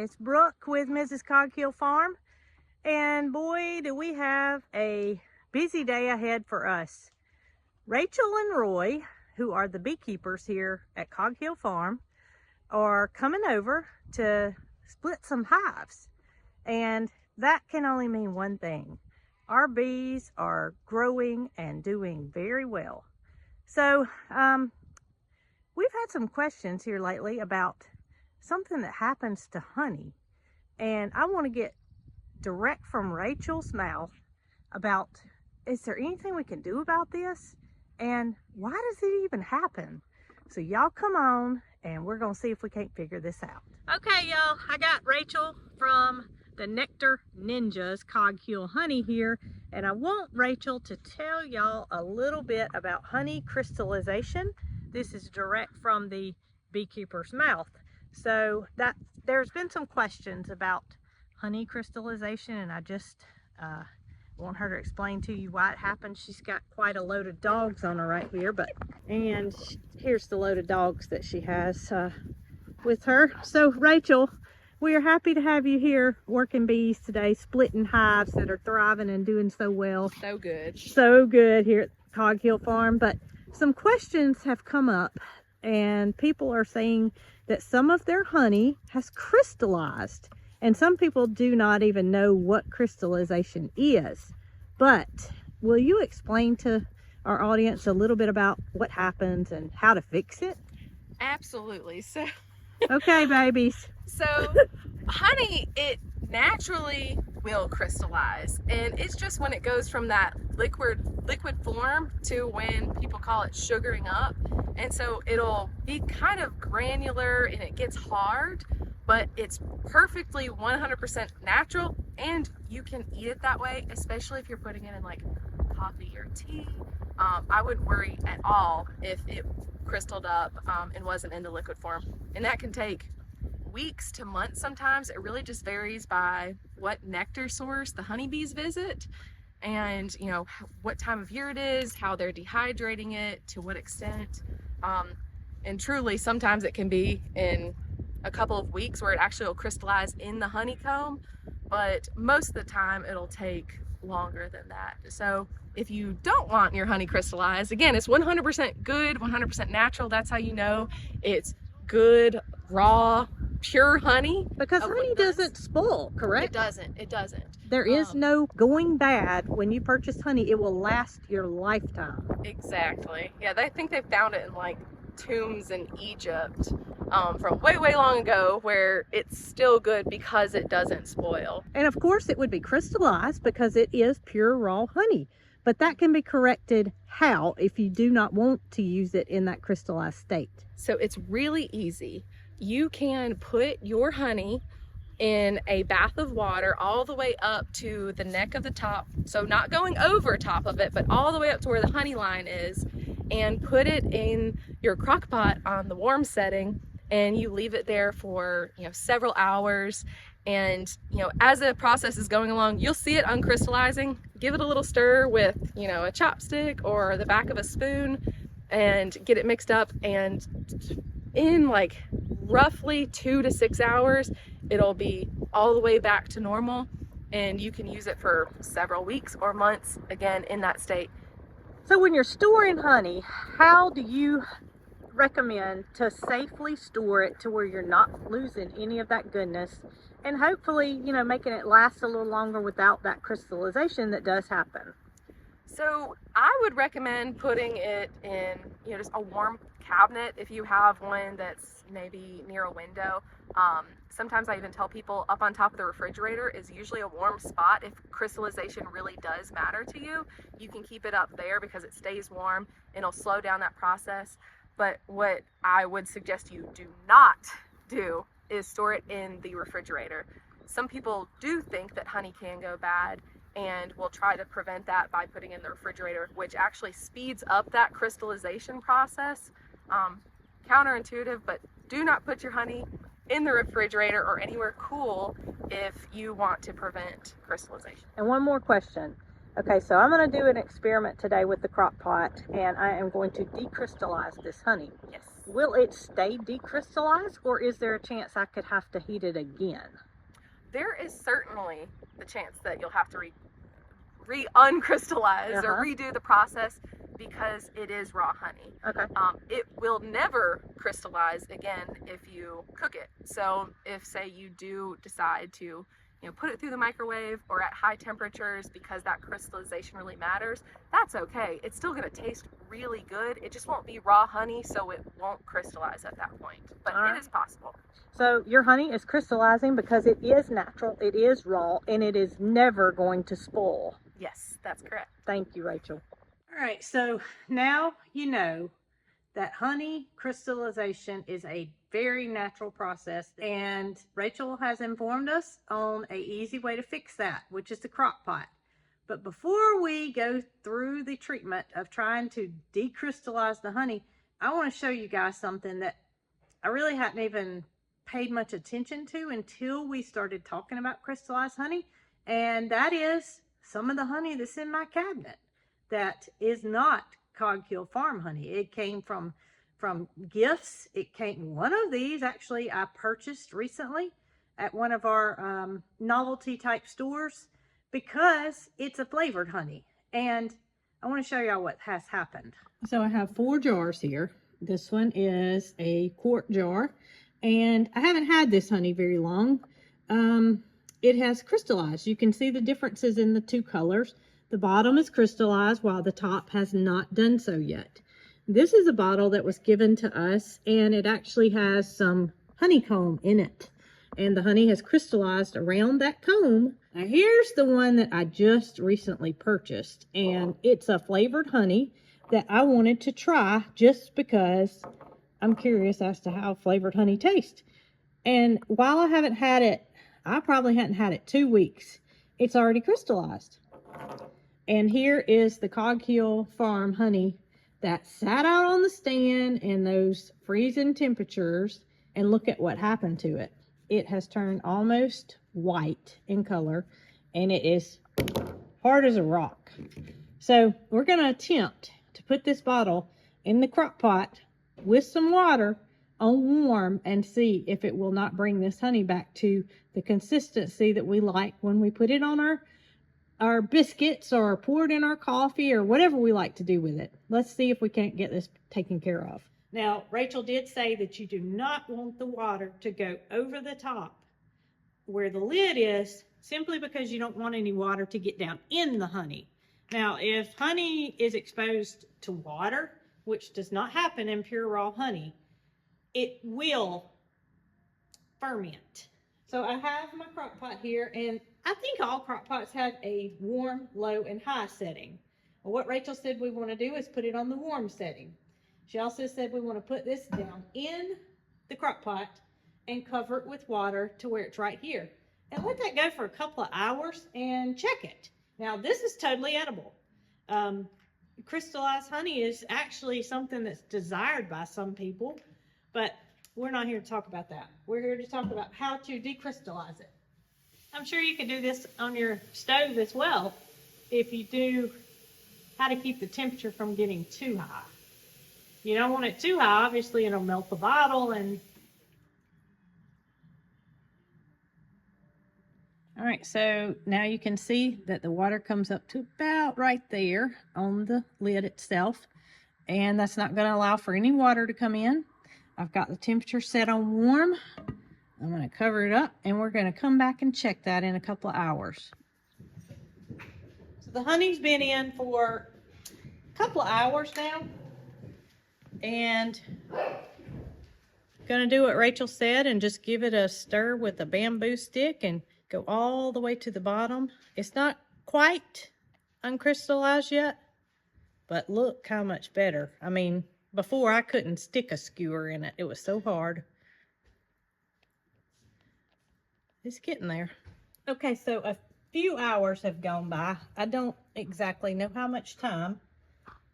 It's Brooke with Mrs. Cog Hill Farm, and boy, do we have a busy day ahead for us. Rachel and Roy, who are the beekeepers here at Cog Hill Farm, are coming over to split some hives, and that can only mean one thing. Our bees are growing and doing very well. So we've had some questions here lately about something that happens to honey, and I want to get direct from Rachel's mouth about, is there anything we can do about this, and why does it even happen? So y'all come on and we're gonna see if we can't figure this out. Okay, y'all, I got Rachel from the Nectar Ninjas Cog Hill Honey here, and I want Rachel to tell y'all a little bit about honey crystallization. This is direct from the beekeeper's mouth. So that there's been some questions about honey crystallization, and I just want her to explain to you why it happens. She's got quite a load of dogs on her right here, and here's the load of dogs that she has with her. So Rachel, we are happy to have you here working bees today, splitting hives that are thriving and doing so well. So good. So good here at Cog Hill Farm. But some questions have come up, and people are saying that some of their honey has crystallized, and some people do not even know what crystallization is. But will you explain to our audience a little bit about what happens and how to fix it? Absolutely. So okay, babies. So honey, it naturally will crystallize, and it's just when it goes from that liquid form to when people call it sugaring up. And so it'll be kind of granular and it gets hard, but it's perfectly 100% natural, and you can eat it that way, especially if you're putting it in like coffee or tea. I wouldn't worry at all if it crystalled up and wasn't in the liquid form. And that can take weeks to months sometimes. It really just varies by what nectar source the honeybees visit, and you know what time of year it is, how they're dehydrating it, to what extent. And truly sometimes it can be in a couple of weeks where it actually will crystallize in the honeycomb, but most of the time it'll take longer than that. So if you don't want your honey crystallized, again, it's 100% good, 100% natural. That's how you know it's good, raw, pure honey. Because honey doesn't spoil, correct? It doesn't. There is no going bad when you purchase honey. It will last your lifetime. Exactly. Yeah, I think they found it in like tombs in Egypt from way long ago, where it's still good because it doesn't spoil. And of course it would be crystallized because it is pure raw honey. But that can be corrected how if you do not want to use it in that crystallized state? So it's really easy. You can put your honey in a bath of water all the way up to the neck of the top, so not going over top of it, but all the way up to where the honey line is, and put it in your crock pot on the warm setting, and you leave it there for several hours. And as the process is going along, you'll see it uncrystallizing. Give it a little stir with a chopstick or the back of a spoon and get it mixed up, and in like roughly 2 to 6 hours it'll be all the way back to normal, and you can use it for several weeks or months again in that state. So when you're storing honey, how do you recommend to safely store it to where you're not losing any of that goodness, and hopefully making it last a little longer without that crystallization that does happen? So I would recommend putting it in just a warm cabinet if you have one that's maybe near a window. Sometimes I even tell people up on top of the refrigerator is usually a warm spot. If crystallization really does matter to you, you can keep it up there because it stays warm and it'll slow down that process. But what I would suggest you do not do is store it in the refrigerator. Some people do think that honey can go bad, and we'll try to prevent that by putting it in the refrigerator, which actually speeds up that crystallization process. Counterintuitive, but do not put your honey in the refrigerator or anywhere cool if you want to prevent crystallization. And one more question. Okay, so I'm going to do an experiment today with the crock pot, and I am going to decrystallize this honey. Yes. will it stay decrystallized, or is there a chance I could have to heat it again? There is certainly the chance that you'll have to uncrystallize or redo the process because it is raw honey. Okay. It will never crystallize again if you cook it. So if, say, you do decide to put it through the microwave or at high temperatures because that crystallization really matters, that's okay. It's still going to taste really good. It just won't be raw honey, so it won't crystallize at that point. But it is possible. So your honey is crystallizing because it is natural, it is raw, and it is never going to spoil. Yes, that's correct. Thank you, Rachel. All right, so now you know that honey crystallization is a very natural process, and Rachel has informed us on an easy way to fix that, which is the crock pot. But before we go through the treatment of trying to decrystallize the honey, I want to show you guys something that I really hadn't even paid much attention to until we started talking about crystallized honey, and that is some of the honey that's in my cabinet that is not Cog Hill Farm honey. It came from gifts. One of these actually I purchased recently at one of our novelty type stores because it's a flavored honey, and I want to show y'all what has happened. So I have 4 jars here. This one is a quart jar, and I haven't had this honey very long. It has crystallized. You can see the differences in the 2 colors. The bottom is crystallized while the top has not done so yet. This is a bottle that was given to us, and it actually has some honeycomb in it, and the honey has crystallized around that comb. Now here's the one that I just recently purchased, and it's a flavored honey that I wanted to try just because I'm curious as to how flavored honey tastes. And while I haven't had it, I probably hadn't had it 2 weeks, it's already crystallized. And here is the Cog Hill Farm honey that sat out on the stand in those freezing temperatures, and look at what happened to it. It has turned almost white in color, and it is hard as a rock. So we're going to attempt to put this bottle in the crock pot with some water on warm and see if it will not bring this honey back to the consistency that we like when we put it on our biscuits or pour it in our coffee or whatever we like to do with it. Let's see if we can't get this taken care of. Now, Rachel did say that you do not want the water to go over the top where the lid is, simply because you don't want any water to get down in the honey. Now, if honey is exposed to water, which does not happen in pure raw honey, it will ferment. So I have my crock pot here, and I think all crock pots have a warm, low, and high setting. Well, what Rachel said we want to do is put it on the warm setting. She also said we want to put this down in the crock pot and cover it with water to where it's right here. And let that go for a couple of hours and check it. Now, this is totally edible. Crystallized honey is actually something that's desired by some people, but we're not here to talk about that. We're here to talk about how to decrystallize it. I'm sure you can do this on your stove as well if you do how to keep the temperature from getting too high. You don't want it too high, obviously it'll melt the bottle. And all right, so now you can see that the water comes up to about right there on the lid itself, and that's not going to allow for any water to come in. I've got the temperature set on warm. I'm going to cover it up, and we're going to come back and check that in a couple of hours. So the honey's been in for a couple of hours now, and going to do what Rachel said and just give it a stir with a bamboo stick and go all the way to the bottom. It's not quite uncrystallized yet, but look how much better. I mean, before I couldn't stick a skewer in it. It was so hard. It's getting there. Okay, so a few hours have gone by. I don't exactly know how much time,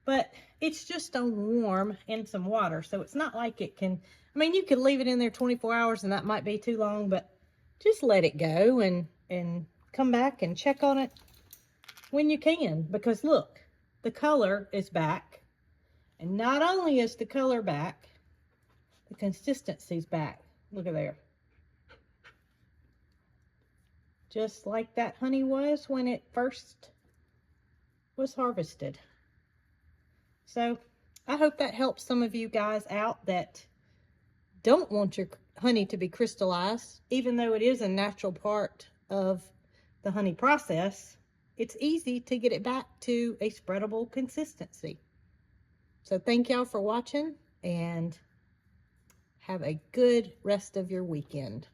but it's just on warm in some water. So it's not like it can, I mean, you could leave it in there 24 hours and that might be too long, but just let it go and come back and check on it when you can, because look, the color is back. And not only is the color back, the consistency's back. Look at there. Just like that honey was when it first was harvested. So I hope that helps some of you guys out that don't want your honey to be crystallized. Even though it is a natural part of the honey process, it's easy to get it back to a spreadable consistency. So thank y'all for watching, and have a good rest of your weekend.